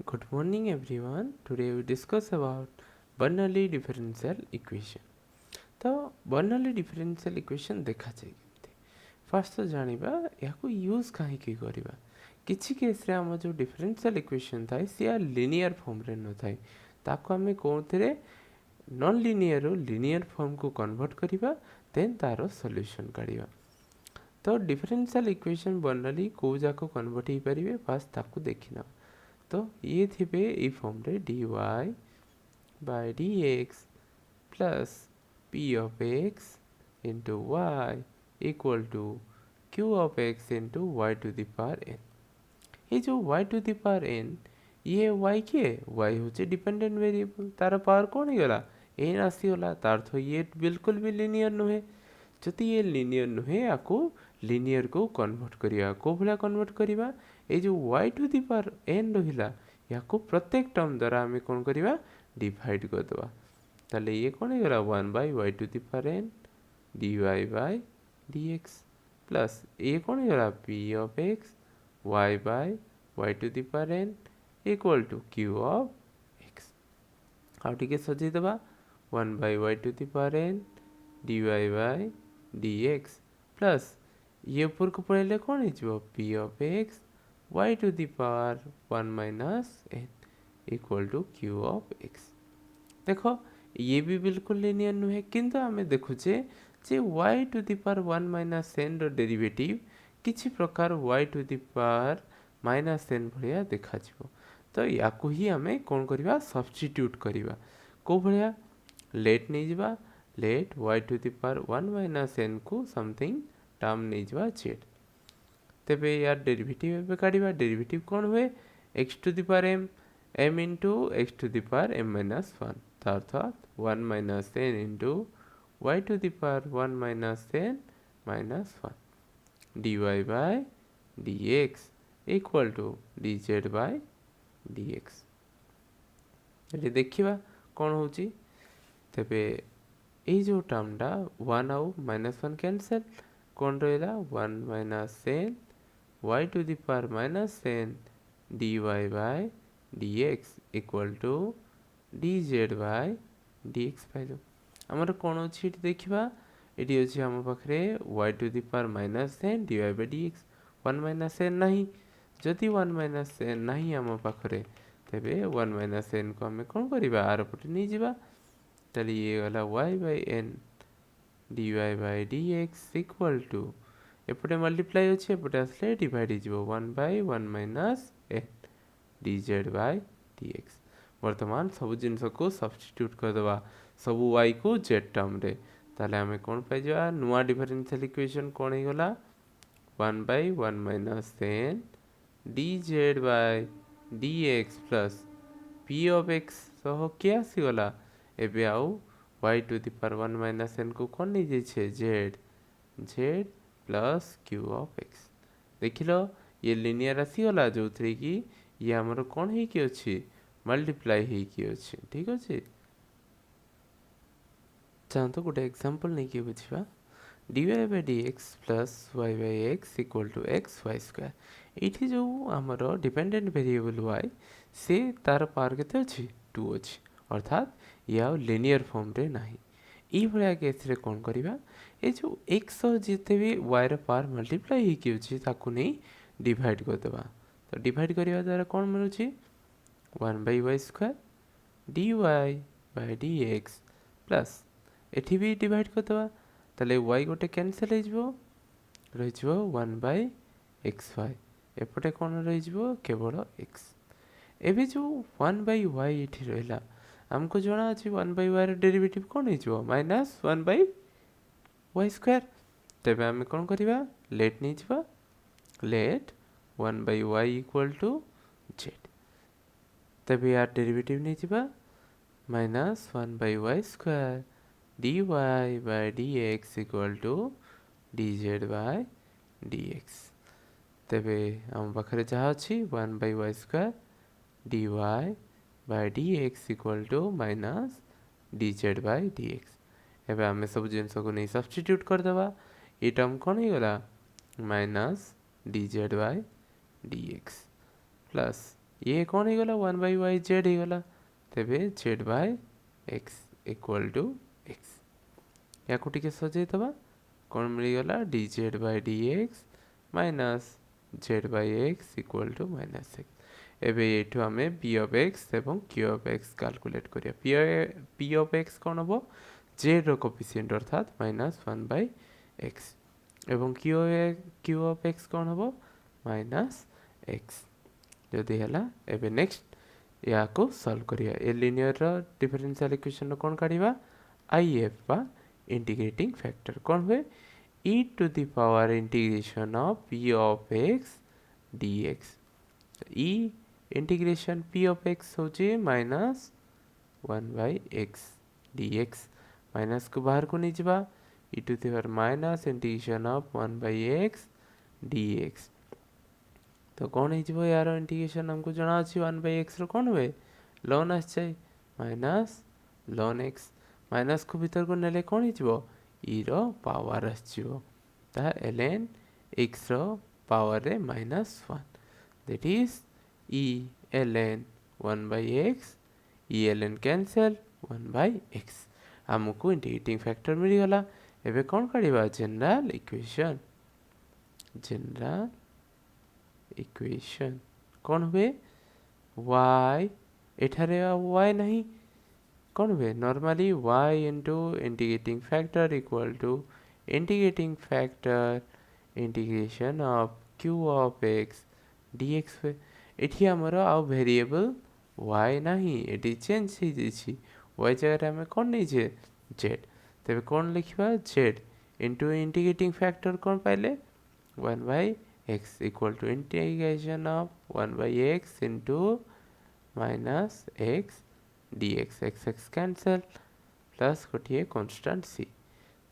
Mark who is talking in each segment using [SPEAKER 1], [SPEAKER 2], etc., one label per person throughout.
[SPEAKER 1] Good morning everyone. Today we discuss about Bernoulli differential equation. तो Bernoulli differential equation देखा जाए केमती fast तो जानिबा याको यूज काहे की करिबा किछि केस रे हम जो डिफरेंशियल इक्वेशन थाए से लिनियर फॉर्म रे न थाए ताको हमें कोथरे नॉन लिनियर रो लिनियर फॉर्म को कन्वर्ट करिबा देन तारो सॉल्यूशन काढिबा तो डिफरेंशियल इक्वेशन Bernoulli को जाको कन्वर्ट ही परिबे फास्ट ताको देखिना तो ये थिबे ई फॉर्म रे dy by dx plus p of x into y equal to q of x into y to the power n। ये जो y to the power n ये y के y होचे डिपेंडेंट वेरिएबल तार पावर कौन गला n आसीगला तार तो ये बिल्कुल भी लिनियर नुहे जति ये लिनियर नुहे आको लिनियर को कन्वर्ट करिया को भला कन्वर्ट करिवा ए जो y to the power n रहिला याको प्रत्येक टर्म द्वारा हमें कौन करिवा डिवाइड कर दवा ताले ये कौन गला 1 by y to the power n dy by dx plus ये कौन गला p of x y by y to the power n equal to q of x आउ टिके सजै दबा 1 by y to the power n dy by dx plus ये ऊपर को पढ़ले कौन है p of x y to the power 1 minus n equal to q of x देखो ये भी बिल्कुल लिनियर नुहे किंतु आमे देखुचे जे y to the power 1 minus n रो डेरिवेटिव किछि प्रकार y to the power minus n भलिया देखा जिवो तो याकू ही हमें कौन करिवा सब्स्टिट्यूट करिवा को भलिया लेट नहीं जिवा let y to the power 1 minus n को समथिंग टर्म नहीं जिवा z तेबे यार डेरिवेटिव एबे काढिबा डेरिवेटिव कोन हुए x to the power m into x to the power m minus 1 अर्थात 1 minus n into y to the power 1 minus n minus 1 dy by dx equal to dz by dx ये देखिबा कोन होची तेबे ए जो टर्मडा 1 आउ -1 cancel कोन रहला 1 minus n y to the power minus n dy by dx equal to dz by dx pilo हमर कोन अछि देखिबा एटी अछि हम पाखरे y to the power minus n dy by dx 1 minus n नहीं जदि 1 minus n नहीं हम पाखरे तेबे 1 minus n को हमें कोन करिबा आर पटे नहीं जिबा तले ये वाला y by n dy by dx equal to एपटे मल्टीप्लाई अछि एपटे असले डिवाइड हिजबो 1 by 1 minus n dz by dx वर्तमान सब जिनस को सब्स्टिट्यूट कर दवा सब y को z टर्म रे ताले हमें कोन पाइ जा नुवा डिफरेंशियल इक्वेशन कोन हे गला 1 by 1 minus n dz by dx plus p of x सह के आसी गला एबे आउ y to the power 1 minus n को कोन नै जे छे z plus q of x देखिलो ये लिनियर आसी गला जो थ्री की ये हमरो कोन हे की अछि मल्टीप्लाई हे की अछि ठीक अछि चाहन तो गोटे एग्जांपल नै के बुझिबा dy by dx plus y by x equal to x y square एठी जो हमरो डिपेंडेंट वेरिएबल y से तार पावर केते अछि 2 अछि अर्थात या लिनियर फॉर्म रे नाही ई भलिया केस रे कोन करिबा ए जो x जेते भी y रे पावर मल्टीप्लाई हे की अछि ताकू नै डिवाइड कर देबा तो डिवाइड करिया द्वारा कोन मिलु छी 1 by y square dy by dx plus एठी भी डिवाइड कर देबा तले y गोटे कैंसिल हे जबो रहि जबो 1 by xy एपटे कोन रहि जबो केवल x एबे जो 1 by y एठी रहला हमको जणा अछि 1 by y रे डेरिवेटिव कोन हे जबो -1 by y square तेबे हम कोन करिबा लेट नै जबा late 1 by y equal to z तेबे यार डेरिवेटिव नै जबा -1 by y square dy by dx equal to dz by dx तेबे हम पाखरे जहा अछि 1 by y square dy by dx equal to minus dz by dx एबे हमें सब जिनस को नहीं सब्स्टिट्यूट कर दबा ये टर्म कोन हे गला minus dz by dx plus ये कौन हो गला 1/y z हो गला तेबे z/x इक्वल टू x या को टिके सजे दबा कौन मिल गला dz/dx minus z/x equal to -x एबे एठो हमें p of x एवं q of x कैलकुलेट करिया p of x कौन हबो z रो कोफिशिएंट अर्थात -1/x एवं q of x कौन हबो -x जदि हला एबे नेक्स्ट या को सॉल्व करिया ए लिनियर रो डिफरेंशियल इक्वेशन कौन काढिबा if बा इंटीग्रेटिंग फैक्टर कौन हुए e to the power integration of p of x dx e integration p of x होची -1/x dx माइनस को बाहर को नहीं जबा e to the power minus integration of 1/x dx तो कौन हो यार इंटीग्रेशन हमको जना अछि 1/x रो कौन हुए ln आछे माइनस ln x माइनस को भीतर को नेले कौन हो e रो पावर आछिबो ता ln x रो पावर रे -1 that is e ln 1/x e ln cancel 1/x हमको इंटीग्रेटिंग फैक्टर मिल गला एबे कौन काढिबा जनरल इक्वेशन कौन हुए y एठारे y नहीं कौन हुए normally y into integrating factor equal to integrating factor integration of q ऑफ x dx हुए एठी हमर आउ वेरिएबल y नहीं एठी चेंज हो जाइछि y जगह हमें कौन नहीं जे z तबे कौन लिखबा z इंटू इंटीग्रेटिंग फैक्टर कौन पाइले 1/x equal to integration of 1/x into minus x dx x cancel plus गोटे constant c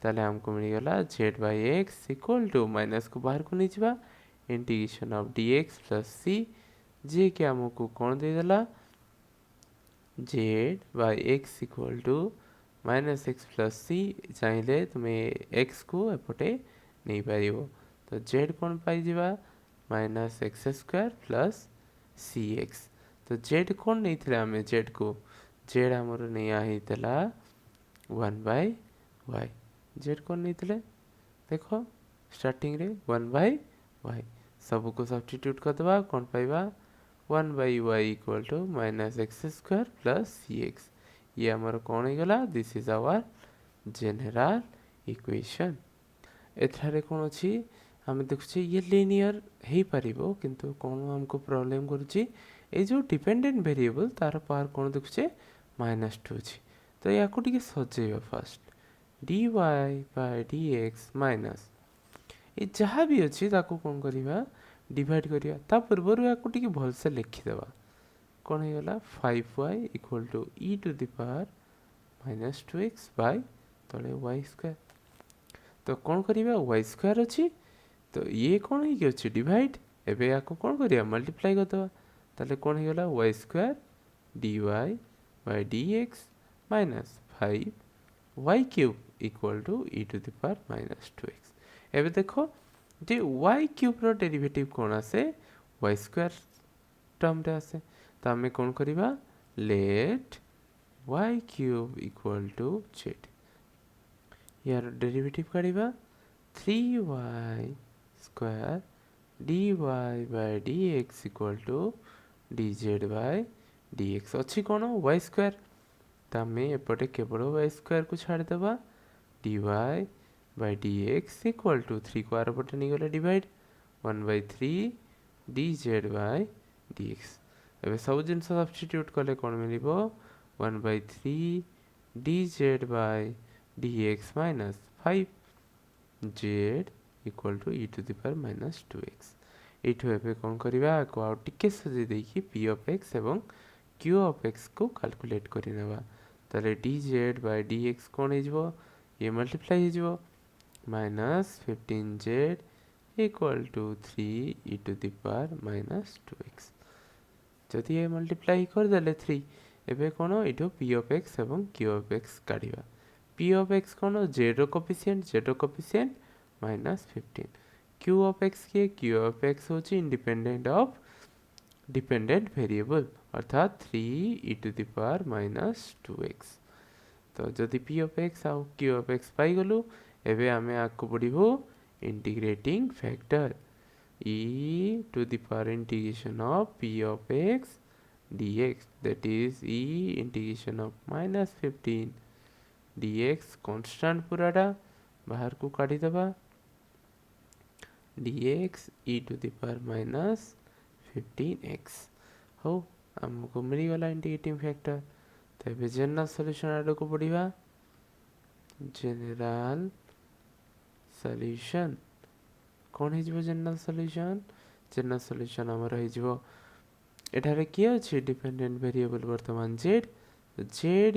[SPEAKER 1] ताले हमको मिल गला z/x equal to माइनस को बाहर को नहीं जबा integration of dx plus c जे के हमको कौन दे देला z/x equal to -x plus c चाहिए तुम्हें x को एपटे नहीं पारिबो तो z कौन पाई जीवा -x² प्लस cx तो z कौन नहीं थिला हमें z को z हमर नहीं आही तला 1/y z कौन नहीं थिले देखो स्टार्टिंग रे 1/y सब को सब्स्टिट्यूट कर दबा कौन पाइबा 1/y equal to -x² plus cx ये हमर कौन हो गला this is our general equation एथारे कौन अछि हम देखुचे ये लिनियर हे परिबो किंतु कौन हमको प्रॉब्लम करूची ए जो डिपेंडेंट वेरिएबल तार पावर कौन देखुचे -2 अछि तो या को टिके सजेबा first dy by dx minus a जहाँ भी अछि ताको कौन करिबा डिवाइड करिया ता पूर्व या को टिके भल से लिखि देबा कौन हो गला 5y equal to e to the power -2x by तले y² तो कौन करिबा y² अछि तो ये कौन है कि अच्छे डिवाइड एबे या को कौन करिया मल्टीप्लाई कर दवा ताले कौन हो गला y² dy by dx minus 5y³ equal to e to the power -2x एबे देखो जे y³ रो डेरिवेटिव कौन आसे y² टर्म रे आसे तो हमें कौन करिबा let y³ equal to z यार डेरिवेटिव काढिबा 3y square dy by dx equal to dz by dx अच्छी कौन y square तमें एपटे केवल y square को छाड़ देबा dy by dx equal to 3 को आर पटे नहीं गला डिवाइड 1/3 dz by dx एबे सब जिंस सब्स्टिट्यूट कले कौन मिलिबो 1/3 dz by dx minus 5z equal to e to the power -2x एठो एबे कौन करिबा को आ टिके सजे देखि p of x एवं q of x को कैलकुलेट करि नेबा ताले dz by dx कौन हे जबो ये मल्टीप्लाई हे जबो -15z equal to 3 e to the power -2x जदि ये मल्टीप्लाई कर देले 3 एबे कौन एठो p of x एवं q of x काढिबा p of x कौन z रो कोफिशिएंट -15 q of x के q of x होची इंडिपेंडेंट ऑफ डिपेंडेंट वेरिएबल अर्थात 3e⁻²x। तो जदि p of x आउ q of x पाइगलु एबे आमे आगको बढ़िबो integrating factor e⁻integration of p of x dx, that is e⁻⁻15 dx constant पूराटा बाहर को काढ़ी दबा dx e⁻15x हो हमको मिली वाला इंटीग्रेटिंग फैक्टर। तो ये जनरल सॉल्यूशन आड़ को बढ़िया जनरल सॉल्यूशन कौन है जनरल सॉल्यूशन आमर हो एठारे किए अछि डिपेंडेंट वेरिएबल वर्तमान z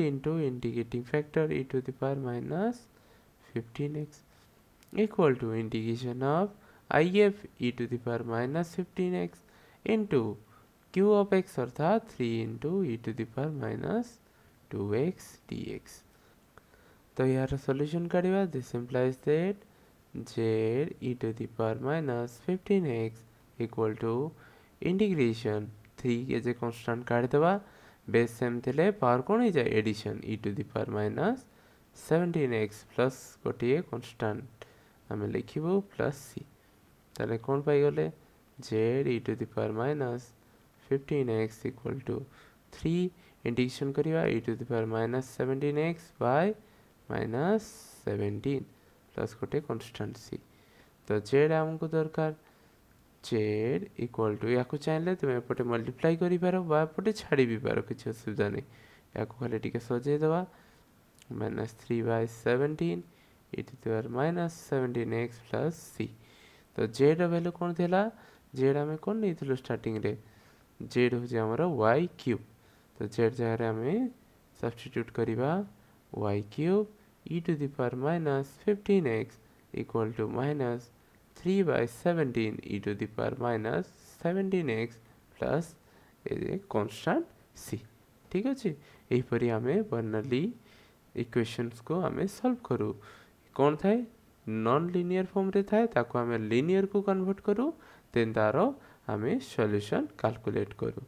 [SPEAKER 1] into integrating factor e⁻15x equal to integration of if e⁻15x into q of x अर्थात 3 into e⁻²x dx। तो यार सॉल्यूशन काढ़िबा this implies that z e⁻15x equal to integration 3 के जे कांस्टेंट काढ़ देबा बेस सेम थिले पावर कोन हो जाए एडिशन e⁻17x प्लस गोटे कांस्टेंट आमे लिखिबो प्लस c ताले कोन पाई गले z e⁻15x equal to 3 integration करिवा e⁻17x by -17 प्लस गोटे कांस्टेंट c। तो z हमको दरकार z इक्वल टू या चाहिए तुम एपटे मल्टीप्लाई कर एपटे छाड़ी भी पार किसी असुविधा नहीं या खाली टी सजे दवा -3/17 e⁻17x प्लस c। तो जेड वैल्यू कौन थी जेड आम कौन नहीं थी स्टार्टिंग रे जेड हूँ आमर वाई क्यूब। तो जेड जगह आम सब्स्टिट्यूट करवा y cube e⁻15x equal to -3/17 e⁻17x plus a constant c। ठीक अच्छे यहीपरि आम बर्नौली इक्वेशंस को आम सॉल्व करूँ कौन थाए नॉन लिनियर फॉर्म रे थाए ताको आम लिनियर को कन्वर्ट करूँ देन तार आम सॉल्यूशन कैलकुलेट करूँ।